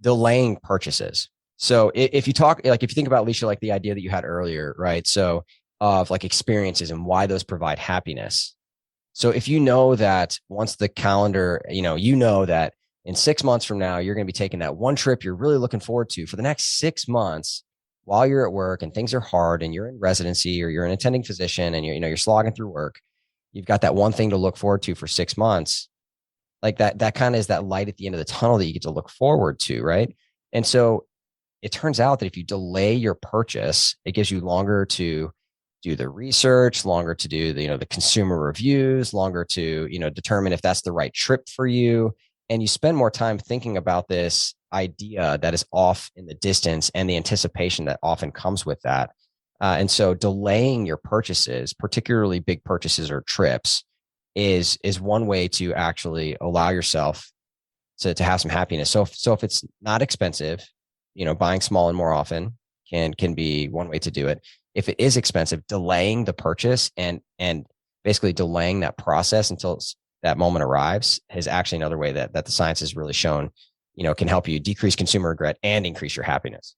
delaying purchases. So if you talk, like, if you think about, Alicia, like the idea that you had earlier, right? So of like experiences and why those provide happiness. So if you know that once the calendar, you know that in 6 months from now, you're going to be taking that one trip you're really looking forward to for the next 6 months while you're at work and things are hard and you're in residency or you're an attending physician and you're slogging through work. You've got that one thing to look forward to for 6 months. Like that kind of is that light at the end of the tunnel that you get to look forward to, right? And so it turns out that if you delay your purchase, it gives you longer to do the research, longer to do the consumer reviews, longer to determine if that's the right trip for you, and you spend more time thinking about this idea that is off in the distance and the anticipation that often comes with that. And so delaying your purchases, particularly big purchases or trips, is one way to actually allow yourself to have some happiness. So if it's not expensive, buying small and more often can be one way to do it. If it is expensive, delaying the purchase and basically delaying that process until that moment arrives is actually another way that the science has really shown, can help you decrease consumer regret and increase your happiness.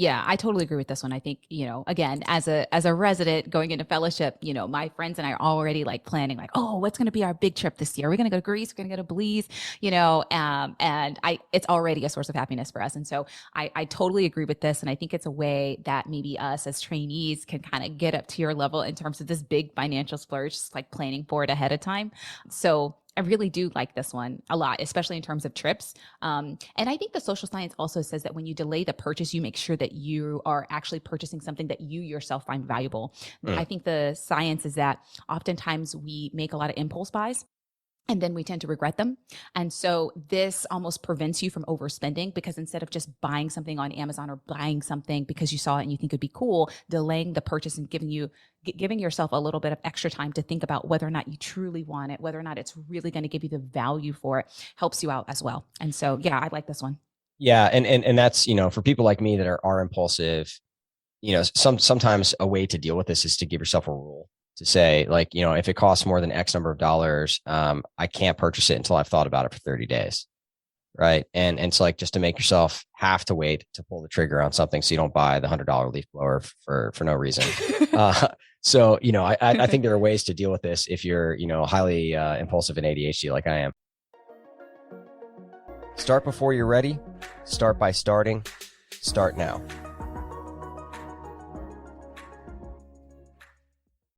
Yeah, I totally agree with this one. I think, again, as a resident going into fellowship, my friends and I are already like planning like, oh, what's going to be our big trip this year? We're going to go to Greece, we're going to go to Belize, and it's already a source of happiness for us. And so I totally agree with this. And I think it's a way that maybe us as trainees can kind of get up to your level in terms of this big financial splurge, just like planning for it ahead of time. So I really do like this one a lot, especially in terms of trips. And I think the social science also says that when you delay the purchase, you make sure that you are actually purchasing something that you yourself find valuable. Mm. I think the science is that oftentimes we make a lot of impulse buys and then we tend to regret them. And so this almost prevents you from overspending, because instead of just buying something on Amazon or buying something because you saw it and you think it'd be cool, delaying the purchase and giving yourself a little bit of extra time to think about whether or not you truly want it, whether or not it's really going to give you the value for it, helps you out as well. And so, yeah, I like this one. Yeah. And that's, for people like me that are impulsive, sometimes a way to deal with this is to give yourself a rule to say, like, if it costs more than X number of dollars, I can't purchase it until I've thought about it for 30 days. Right. And it's like, just to make yourself have to wait to pull the trigger on something so you don't buy the $100 leaf blower for no reason. So, I think there are ways to deal with this if you're, highly impulsive and ADHD like I am. Start before you're ready. Start by starting. Start now.